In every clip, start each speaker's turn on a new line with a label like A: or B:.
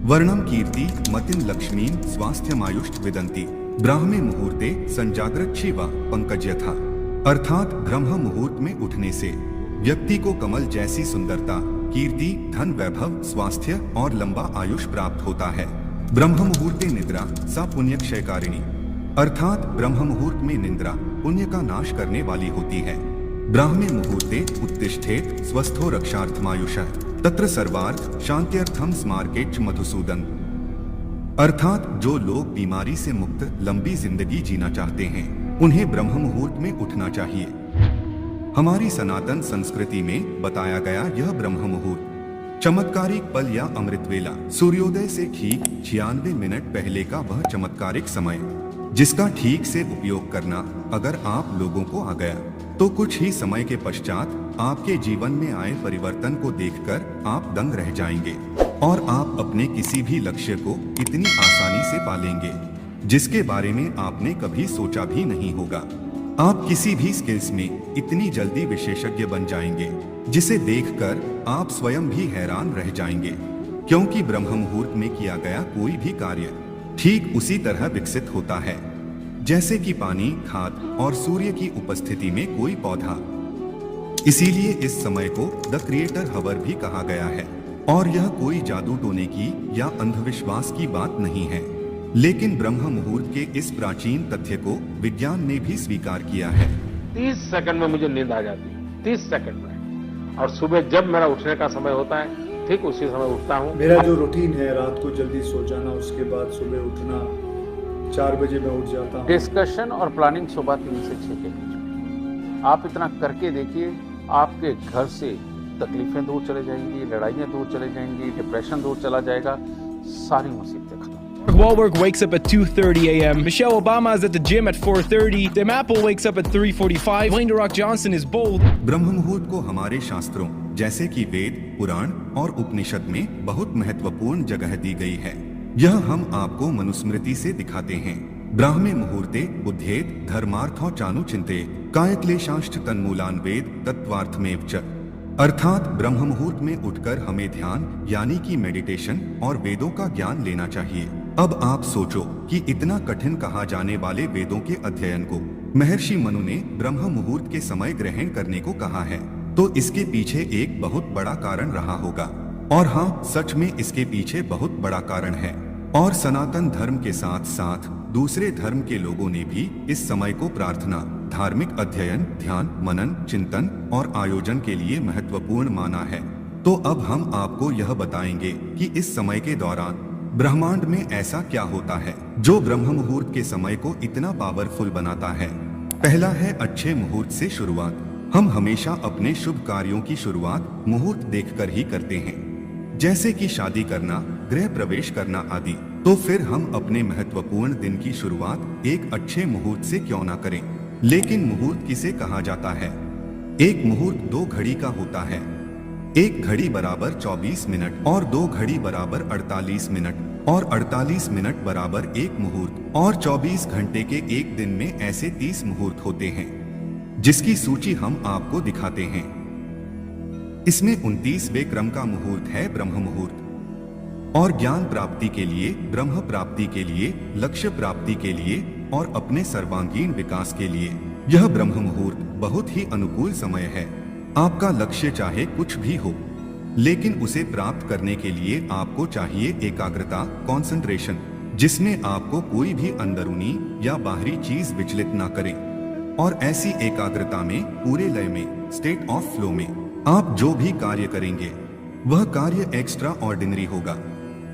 A: वर्णम कीर्ति मतिन लक्ष्मीं स्वास्थ्यमायुष्ट विदंती ब्राह्मे मुहूर्ते संजाग्रत शिवा पंकज यथा। अर्थात ब्रह्म मुहूर्त में उठने से व्यक्ति को कमल जैसी सुंदरता, कीर्ति, धन, वैभव, स्वास्थ्य और लंबा आयुष प्राप्त होता है। ब्रह्म मुहूर्ते निद्रा सा पुण्य क्षयकारिणी, अर्थात ब्रह्म मुहूर्त में निद्रा पुण्य का नाश करने वाली होती है। ब्राह्मे मुहूर्ते उत्तिष्ठेत स्वस्थो रक्षार्थमायुषः तत्र सर्वार्थ शांत्यर्थम स्मार्केच मधुसूदन, अर्थात जो लोग बीमारी से मुक्त लंबी जिंदगी जीना चाहते हैं उन्हें ब्रह्म मुहूर्त में उठना चाहिए। हमारी सनातन संस्कृति में बताया गया यह ब्रह्म मुहूर्त चमत्कारिक पल या अमृत वेला, सूर्योदय से ठीक 96 मिनट पहले का वह चमत्कारिक समय जिसका ठीक से उपयोग करना अगर आप लोगों को आ गया तो कुछ ही समय के पश्चात आपके जीवन में आए परिवर्तन को देखकर आप दंग रह जाएंगे और आप अपने किसी भी लक्ष्य को इतनी आसानी से पालेंगे जिसके बारे में आपने कभी सोचा भी नहीं होगा। आप किसी भी स्किल्स में इतनी जल्दी विशेषज्ञ बन जाएंगे जिसे देखकर आप स्वयं भी हैरान रह जाएंगे, क्योंकि ब्रह्म मुहूर्त में किया गया कोई भी कार्य ठीक उसी तरह विकसित होता है जैसे कि पानी, खाद और सूर्य की उपस्थिति में कोई पौधा। इसीलिए इस समय को द क्रिएटर हवर भी कहा गया है और यह कोई जादू टोने की या अंधविश्वास की बात नहीं है, लेकिन ब्रह्म मुहूर्त के इस प्राचीन तथ्य को विज्ञान ने भी स्वीकार किया है।
B: 30 सेकंड में मुझे नींद आ जाती है, 30 सेकंड में, और सुबह जब मेरा उठने का समय होता है ठीक उसी समय उठता हूँ।
C: मेरा जो रूटीन है रात को जल्दी सो जाना, उसके बाद सुबह उठना 4 बजे मैं उठ जाता हूँ।
B: डिस्कशन और प्लानिंग सुबह 3 से 6 के बीच आप इतना करके देखिए, आपके घर से तकलीफें दूर चले जाएंगी, लड़ाइयाँ दूर चले जाएंगी, डिप्रेशन दूर चला जाएगा, सारी मुसीबतें खत्म।
D: Wahlberg wakes up at 2:30 a.m. Michelle Obama is at the gym at 4:30. Tim Apple wakes up at 3:45. Dwayne The Rock Johnson is bold.
A: ब्रह्म मुहूर्त को हमारे शास्त्रों जैसे कि वेद, पुराण और उपनिषद में बहुत महत्वपूर्ण जगह दी गई है। यह हम आपको मनुस्मृति से दिखाते हैं। ब्राह्मे मुहूर्ते बुद्धेत धर्मार्थो चानु चिंते कायक्लेशाश्च तन्मूलान वेद तत्वार्थमेव च, अर्थात ब्रह्म मुहूर्त में उठकर हमें ध्यान यानी कि मेडिटेशन और वेदों का ज्ञान लेना चाहिए। अब आप सोचो कि इतना कठिन कहा जाने वाले वेदों के अध्ययन को महर्षि मनु ने ब्रह्म मुहूर्त के समय ग्रहण करने को कहा है, तो इसके पीछे एक बहुत बड़ा कारण रहा होगा। और हाँ, सच में इसके पीछे बहुत बड़ा कारण है। और सनातन धर्म के साथ साथ दूसरे धर्म के लोगों ने भी इस समय को प्रार्थना, धार्मिक अध्ययन, ध्यान, मनन, चिंतन और आयोजन के लिए महत्वपूर्ण माना है। तो अब हम आपको यह बताएंगे कि इस समय के दौरान ब्रह्मांड में ऐसा क्या होता है जो ब्रह्म मुहूर्त के समय को इतना पावरफुल बनाता है। पहला है अच्छे मुहूर्त से शुरुआत। हम हमेशा अपने शुभ कार्यों की शुरुआत मुहूर्त देखकर ही करते हैं, जैसे कि शादी करना, गृह प्रवेश करना आदि। तो फिर हम अपने महत्वपूर्ण दिन की शुरुआत एक अच्छे मुहूर्त से क्यों ना करें। लेकिन मुहूर्त किसे कहा जाता है? एक मुहूर्त 2 घड़ी का होता है। 1 घड़ी बराबर 24 मिनट और 2 घड़ी बराबर 48 मिनट और 48 मिनट बराबर 1 मुहूर्त और 24 घंटे के एक दिन में ऐसे 30 मुहूर्त होते हैं, जिसकी सूची हम आपको दिखाते हैं। इसमें 29वें क्रम का मुहूर्त है ब्रह्म मुहूर्त। और ज्ञान प्राप्ति के लिए, ब्रह्म प्राप्ति के लिए, लक्ष्य प्राप्ति के लिए और अपने सर्वांगीण विकास के लिए यह ब्रह्म मुहूर्त बहुत ही अनुकूल समय है। आपका लक्ष्य चाहे कुछ भी हो, लेकिन उसे प्राप्त करने के लिए आपको चाहिए एकाग्रता, कंसंट्रेशन, जिसमें आपको कोई भी अंदरूनी या बाहरी चीज विचलित ना करे। और ऐसी एकाग्रता में, पूरे लय में, स्टेट ऑफ फ्लो में आप जो भी कार्य करेंगे वह कार्य एक्स्ट्रा ऑर्डिनरी होगा।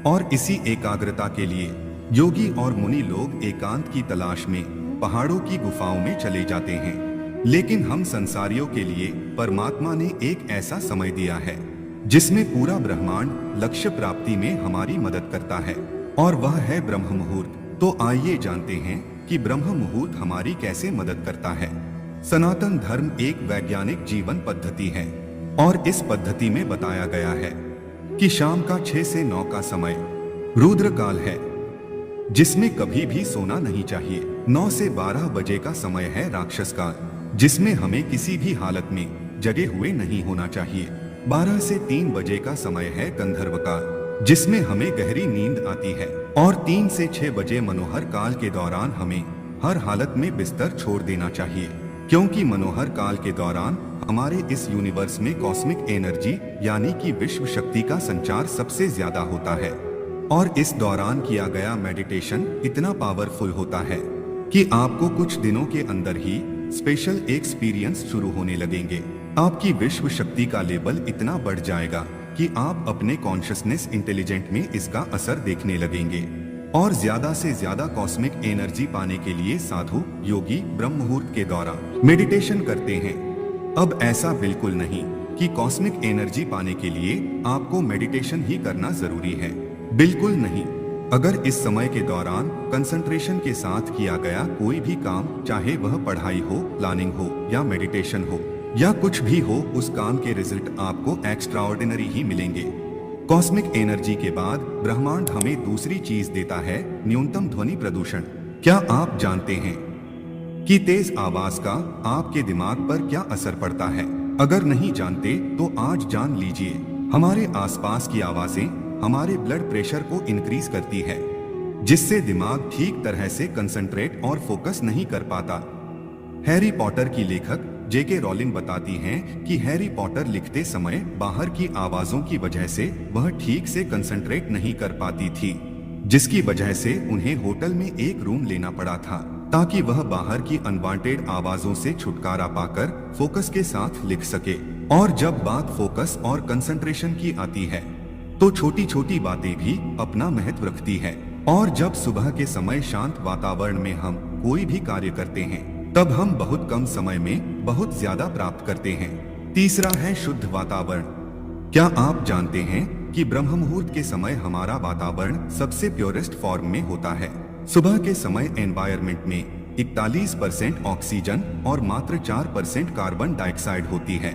A: और इसी एकाग्रता के लिए योगी और मुनि लोग एकांत की तलाश में पहाड़ों की गुफाओं में चले जाते हैं। लेकिन हम संसारियों के लिए परमात्मा ने एक ऐसा समय दिया है जिसमें पूरा ब्रह्मांड लक्ष्य प्राप्ति में हमारी मदद करता है, और वह है ब्रह्म मुहूर्त। तो आइए जानते हैं कि ब्रह्म मुहूर्त हमारी कैसे मदद करता है। सनातन धर्म एक वैज्ञानिक जीवन पद्धति है और इस पद्धति में बताया गया है कि शाम का 6 से 9 का समय रुद्र काल है, जिसमें कभी भी सोना नहीं चाहिए। 9 से 12 बजे का समय है राक्षस काल, जिसमें हमें किसी भी हालत में जगे हुए नहीं होना चाहिए। 12 से 3 बजे का समय है गंधर्व काल, जिसमें हमें गहरी नींद आती है, और 3 से 6 बजे मनोहर काल के दौरान हमें हर हालत में बिस्तर छोड़ देना चाहिए, क्योंकि मनोहर काल के दौरान हमारे इस यूनिवर्स में कॉस्मिक एनर्जी यानी कि विश्व शक्ति का संचार सबसे ज्यादा होता है। और इस दौरान किया गया मेडिटेशन इतना पावरफुल होता है कि आपको कुछ दिनों के अंदर ही स्पेशल एक्सपीरियंस शुरू होने लगेंगे। आपकी विश्व शक्ति का लेवल इतना बढ़ जाएगा कि आप अपने कॉन्शियसनेस इंटेलिजेंट में इसका असर देखने लगेंगे, और ज्यादा से ज्यादा कॉस्मिक एनर्जी पाने के लिए साधु योगी ब्रह्म मुहूर्त के दौरान मेडिटेशन करते हैं। अब ऐसा बिल्कुल नहीं कि कॉस्मिक एनर्जी पाने के लिए आपको मेडिटेशन ही करना जरूरी है, बिल्कुल नहीं। अगर इस समय के दौरान कंसंट्रेशन के साथ किया गया कोई भी काम, चाहे वह पढ़ाई हो, प्लानिंग हो या मेडिटेशन हो या कुछ भी हो, उस काम के रिजल्ट आपको एक्स्ट्राऑर्डिनरी ही मिलेंगे। कॉस्मिक एनर्जी के बाद ब्रह्मांड हमें दूसरी चीज देता है, न्यूनतम ध्वनि प्रदूषण। क्या आप जानते हैं कि तेज आवाज का आपके दिमाग पर क्या असर पड़ता है? अगर नहीं जानते तो आज जान लीजिए। हमारे आसपास की आवाजें हमारे ब्लड प्रेशर को इंक्रीज करती है, जिससे दिमाग ठीक तरह से कंसंट्रेट और फोकस नहीं कर पाता। हैरी पॉटर की लेखक जेके रॉलिंग बताती हैं कि हैरी पॉटर लिखते समय बाहर की आवाजों की वजह से वह ठीक से कंसंट्रेट नहीं कर पाती थी, जिसकी वजह से उन्हें होटल में एक रूम लेना पड़ा था ताकि वह बाहर की अनवांटेड आवाजों से छुटकारा पाकर फोकस के साथ लिख सके। और जब बात फोकस और कंसंट्रेशन की आती है तो छोटी छोटी बातें भी अपना महत्व रखती है। और जब सुबह के समय शांत वातावरण में हम कोई भी कार्य करते हैं तब हम बहुत कम समय में बहुत ज्यादा प्राप्त करते हैं। तीसरा है शुद्ध वातावरण। क्या आप जानते हैं कि ब्रह्म मुहूर्त के समय हमारा वातावरण सबसे प्योरेस्ट फॉर्म में होता है? सुबह के समय एनवायरनमेंट में 41% ऑक्सीजन और मात्र 4% कार्बन डाइऑक्साइड होती है,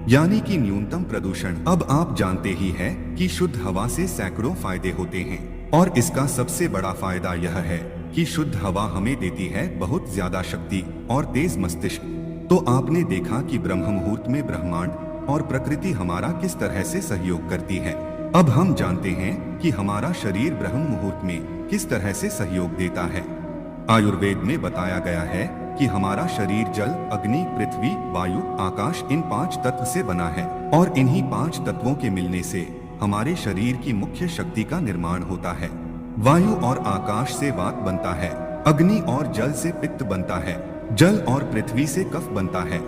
A: यानी कि न्यूनतम प्रदूषण। अब आप जानते ही है कि शुद्ध हवा से सैकड़ों फायदे होते हैं, और इसका सबसे बड़ा फायदा यह है कि शुद्ध हवा हमें देती है बहुत ज्यादा शक्ति और तेज मस्तिष्क। तो आपने देखा कि ब्रह्म मुहूर्त में ब्रह्मांड और प्रकृति हमारा किस तरह से सहयोग करती है। अब हम जानते हैं कि हमारा शरीर ब्रह्म मुहूर्त में किस तरह से सहयोग देता है। आयुर्वेद में बताया गया है कि हमारा शरीर जल, अग्नि, पृथ्वी, वायु, आकाश इन 5 तत्व से बना है, और इन्हीं 5 तत्वों के मिलने से हमारे शरीर की मुख्य शक्ति का निर्माण होता है। वायु और आकाश से वात बनता है, अग्नि और जल से पित्त बनता है, जल और पृथ्वी से कफ बनता है।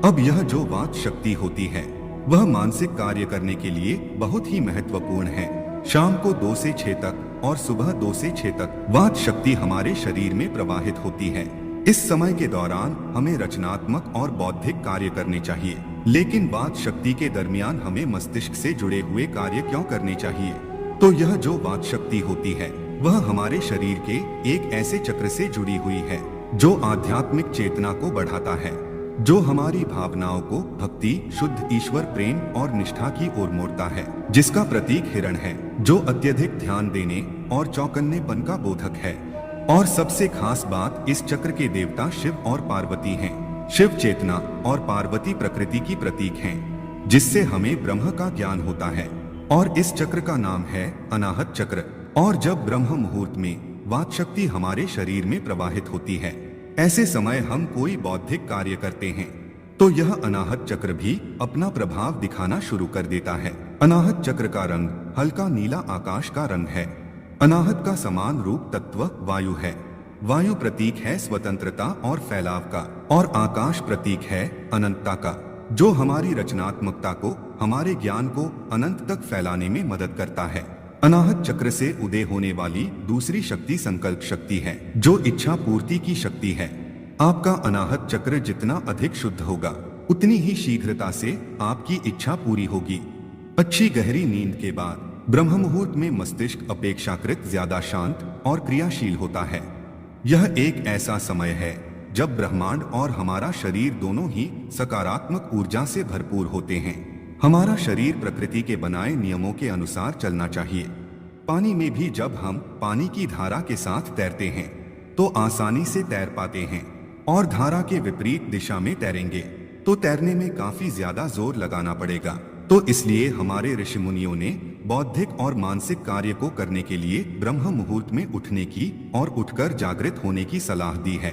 A: अब यह जो वात शक्ति होती है वह मानसिक कार्य करने के लिए बहुत ही महत्वपूर्ण है। शाम को 2 से 6 तक और सुबह 2 से 6 तक वात शक्ति हमारे शरीर में प्रवाहित होती है। इस समय के दौरान हमें रचनात्मक और बौद्धिक कार्य करने चाहिए, लेकिन वात शक्ति के दरमियान हमें मस्तिष्क से जुड़े हुए कार्य क्यों करने चाहिए? तो यह जो वात शक्ति होती है वह हमारे शरीर के एक ऐसे चक्र से जुड़ी हुई है जो आध्यात्मिक चेतना को बढ़ाता है, जो हमारी भावनाओं को भक्ति, शुद्ध ईश्वर प्रेम और निष्ठा की ओर मोड़ता है, जिसका प्रतीक हिरण है, जो अत्यधिक ध्यान देने और चौकन्नेपन का बोधक है। और सबसे खास बात, इस चक्र के देवता शिव और पार्वती हैं। शिव चेतना और पार्वती प्रकृति की प्रतीक हैं, जिससे हमें ब्रह्म का ज्ञान होता है। और इस चक्र का नाम है अनाहत चक्र। और जब ब्रह्म मुहूर्त में वात शक्ति हमारे शरीर में प्रवाहित होती है, ऐसे समय हम कोई बौद्धिक कार्य करते हैं तो यह अनाहत चक्र भी अपना प्रभाव दिखाना शुरू कर देता है। अनाहत चक्र का रंग हल्का नीला आकाश का रंग है। अनाहत का समान रूप तत्व वायु है। वायु प्रतीक है स्वतंत्रता और फैलाव का, और आकाश प्रतीक है अनंतता का, जो हमारी रचनात्मकता को, हमारे ज्ञान को अनंत तक फैलाने में मदद करता है। अनाहत चक्र से उदय होने वाली दूसरी शक्ति संकल्प शक्ति है, जो इच्छा पूर्ति की शक्ति है। आपका अनाहत चक्र जितना अधिक शुद्ध होगा, उतनी ही शीघ्रता से आपकी इच्छा पूरी होगी। अच्छी गहरी नींद के बाद ब्रह्म मुहूर्त में मस्तिष्क अपेक्षाकृत ज्यादा शांत और क्रियाशील होता है। यह एक ऐसा समय है जब ब्रह्मांड और हमारा शरीर दोनों ही सकारात्मक ऊर्जा से भरपूर होते हैं। हमारा शरीर प्रकृति के बनाए नियमों के अनुसार चलना चाहिए। पानी में भी जब हम पानी की धारा के साथ तैरते हैं तो आसानी से तैर पाते हैं, और धारा के विपरीत दिशा में तैरेंगे तो तैरने में काफी ज्यादा जोर लगाना पड़ेगा। तो इसलिए हमारे ऋषि मुनियों ने बौद्धिक और मानसिक कार्य को करने के लिए ब्रह्म मुहूर्त में उठने की और उठकर जागृत होने की सलाह दी है।